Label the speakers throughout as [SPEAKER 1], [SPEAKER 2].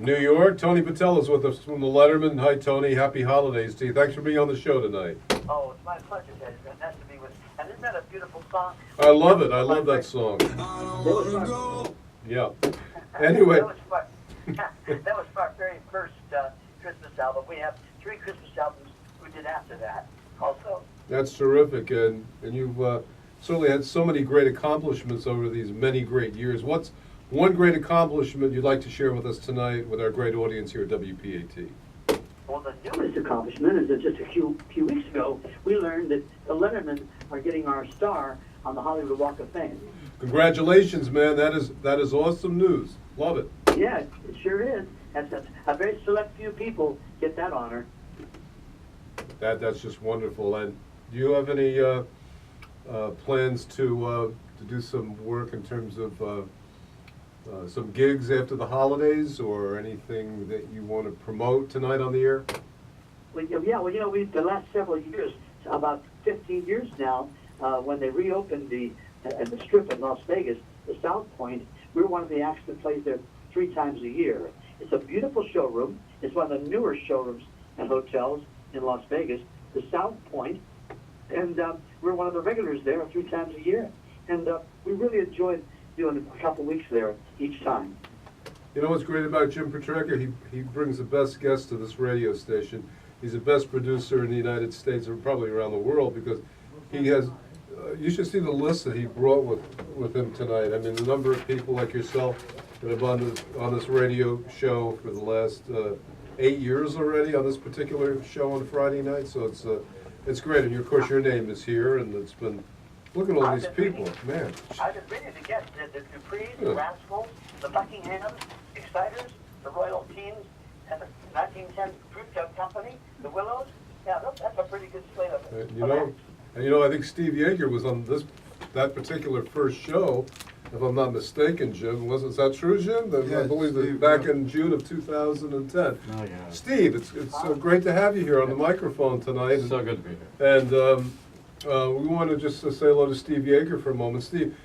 [SPEAKER 1] New York. Tony Butala is with us from the Lettermen. Hi, Tony. Happy holidays to you. Thanks for being on the show tonight.
[SPEAKER 2] Oh, it's my pleasure, Ted. It's nice to be with you. And isn't that a beautiful song?
[SPEAKER 1] I love it. I love that song. Yeah. Anyway.
[SPEAKER 2] That was our very first Christmas album. We have 3 Christmas albums we did after that also.
[SPEAKER 1] That's terrific. And you've certainly had so many great accomplishments over these many great years. What's one great accomplishment you'd like to share with us tonight with our great audience here at WPAT?
[SPEAKER 2] Well, the newest accomplishment is that just a few weeks ago, we learned that the Lettermen are getting our star on the Hollywood Walk of Fame.
[SPEAKER 1] Congratulations, man. That is awesome news. Love it.
[SPEAKER 2] Yeah, it sure is. That's a very select few people get that honor.
[SPEAKER 1] That's just wonderful. And do you have any plans to do some work in terms of some gigs after the holidays, or anything that you want to promote tonight on the air?
[SPEAKER 2] Well, yeah, we've the last several years, about 15 years now, when they reopened the Strip in Las Vegas, the South Point, we're one of the acts that plays there 3 times a year. It's a beautiful showroom. It's one of the newer showrooms and hotels in Las Vegas, the South Point, and we're one of the regulars there 3 times a year. And we really enjoyed doing a couple weeks there each time.
[SPEAKER 1] You know what's great about Jim Petrecca? He brings the best guests to this radio station. He's the best producer in the United States, or probably around the world, because he has, you should see the list that he brought with him tonight. I mean, the number of people like yourself that have on this radio show for the last 8 years already on this particular show on Friday night. So it's great. And of course your name is here, and it's been, look at all these people, man.
[SPEAKER 2] I've been ready to get the Duprees, the Rascals, the Buckinghams, Exciters, the Royal Teens, and the 1910 Fruit Jug Company, the Willows. Yeah, that's a pretty good slate of it.
[SPEAKER 1] I think Steve Yeager was on that particular first show, if I'm not mistaken, Jim. Is that true, Jim?
[SPEAKER 3] Yeah,
[SPEAKER 1] I believe
[SPEAKER 3] Steve,
[SPEAKER 1] that back in June of 2010.
[SPEAKER 3] Oh, yeah.
[SPEAKER 1] Steve, it's great to have you here on the microphone tonight.
[SPEAKER 3] So good to be here.
[SPEAKER 1] And we want to just say hello to Steve Yeager for a moment. Steve,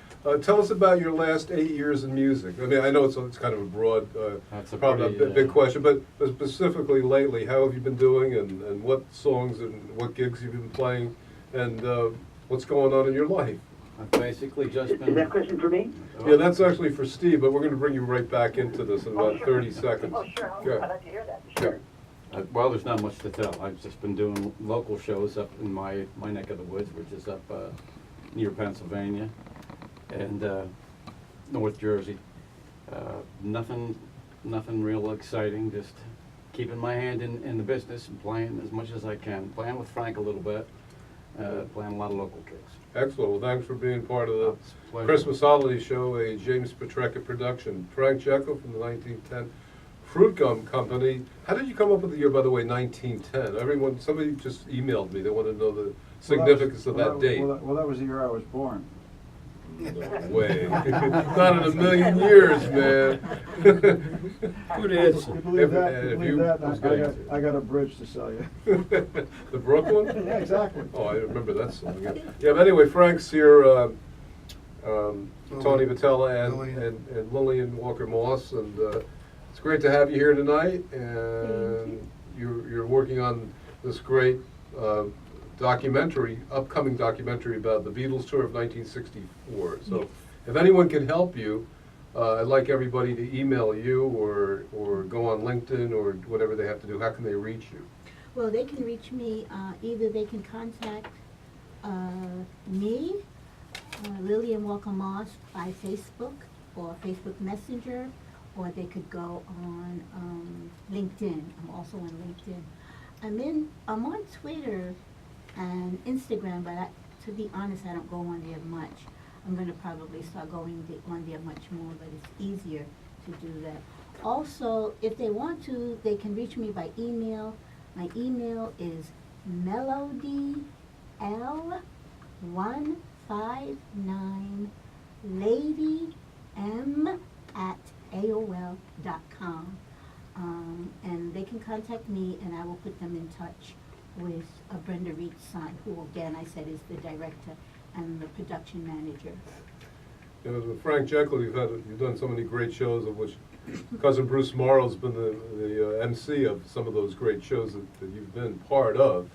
[SPEAKER 1] tell us about your last 8 years in music. I mean, I know it's kind of a broad, probably a big question, but specifically lately, how have you been doing, and what songs and what gigs you've been playing, and what's going on in your life?
[SPEAKER 3] I've basically just been...
[SPEAKER 2] Is that a question for me?
[SPEAKER 1] Yeah, that's actually for Steve, but we're going to bring you right back into this in about 30 seconds.
[SPEAKER 2] Oh, sure. I'd like to hear that. Sure.
[SPEAKER 3] well, there's not much to tell. I've just been doing local shows up in my neck of the woods, which is up near Pennsylvania and North Jersey. Nothing real exciting, just keeping my hand in the business and playing as much as I can. Playing with Frank a little bit, playing a lot of local gigs.
[SPEAKER 1] Excellent. Well, thanks for being part of the
[SPEAKER 3] Pleasure.
[SPEAKER 1] Christmas Holiday Show, a James Petrecca production. Frank Jekyll from the 1910 Fruit Gum Company. How did you come up with the year, by the way, 1910? Somebody just emailed me. They want to know the significance of that date.
[SPEAKER 4] Well, that was the year I was born.
[SPEAKER 1] No way. Not in a million years, man.
[SPEAKER 3] Good answer.
[SPEAKER 4] You believe that?
[SPEAKER 1] If
[SPEAKER 4] You believe
[SPEAKER 1] you-
[SPEAKER 4] that?
[SPEAKER 1] who's gonna answer?
[SPEAKER 4] I got a bridge to sell you.
[SPEAKER 1] The Brooklyn?
[SPEAKER 4] Yeah, exactly.
[SPEAKER 1] Oh, I remember that song. Yeah, but anyway, Frank's here, Tony Butala and Lillian Walker Moss, and it's great to have you here tonight. And you're working on this great upcoming documentary about the Beatles tour of 1964. So,
[SPEAKER 5] Yes.
[SPEAKER 1] if anyone can help you, I'd like everybody to email you or go on LinkedIn or whatever they have to do. How can they reach you?
[SPEAKER 5] Well, they can reach me, either they can contact me, Lillian Walker Moss, by Facebook or Facebook Messenger, or they could go on LinkedIn. I'm also on LinkedIn. I'm on Twitter and Instagram, but to be honest, I don't go on there much. I'm going to probably start going on there much more, but it's easier to do that. Also, if they want to, they can reach me by email. My email is melodym159ladym@aol.com. And they can contact me, and I will put them in touch with Brenda Reed's son, who again I said is the director and the production manager.
[SPEAKER 1] You know, with Frank Jekyll, you've done so many great shows, of which cousin Bruce Morrow's been the MC of some of those great shows that you've been part of.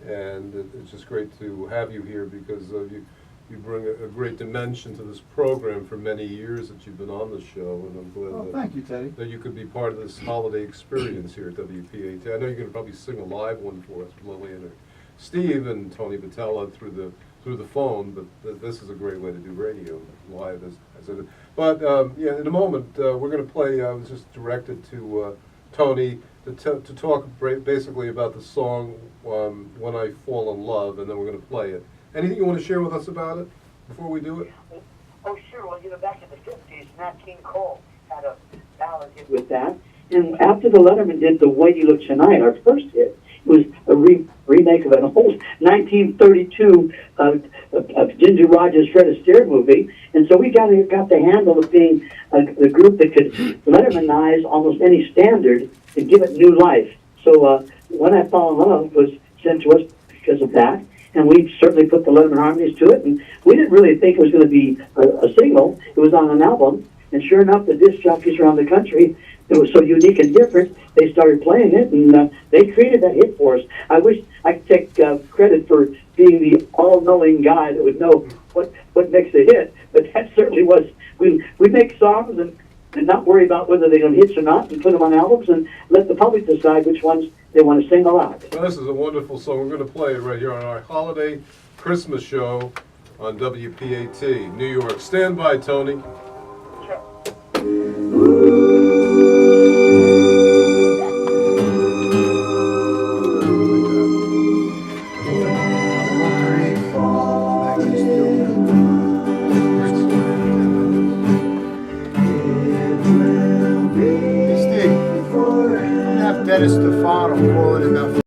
[SPEAKER 1] And it's just great to have you here because you bring a great dimension to this program for many years that you've been on the show. And I'm glad
[SPEAKER 4] Well, thank you, Teddy.
[SPEAKER 1] that you could be part of this holiday experience here at WPAT. I know you're going to probably sing a live one for us, Lillian or Steve and Tony Butala through the phone, but this is a great way to do radio live as it is. But yeah, in a moment we're going to play. I was just directed to Tony to talk basically about the song "When I Fall in Love," and then we're going to play it. Anything you want to share with us about it before we do it?
[SPEAKER 2] Oh, sure. Well, back in the 50s, Nat King Cole had a ballad hit with that. And after the Lettermen did The Way You Look Tonight, our first hit, it was a remake of an old 1932 Ginger Rogers, Fred Astaire movie. And so we got the handle of being the group that could Lettermanize almost any standard and give it new life. So When I Fall in Love was sent to us because of that. And we certainly put the Letterman harmonies to it. And we didn't really think it was going to be a single. It was on an album. And sure enough, the disc jockeys around the country, it was so unique and different, they started playing it, and they created that hit for us. I wish I could take credit for being the all-knowing guy that would know what makes a hit, but that certainly was. We make songs and not worry about whether they're going to hits or not, and put them on albums and let the public decide which ones they want to sing aloud.
[SPEAKER 1] Well, this is a wonderful song. We're going to play it right here on our holiday Christmas show on WPAT, New York. Stand by, Tony.
[SPEAKER 6] Dennis Stefano calling about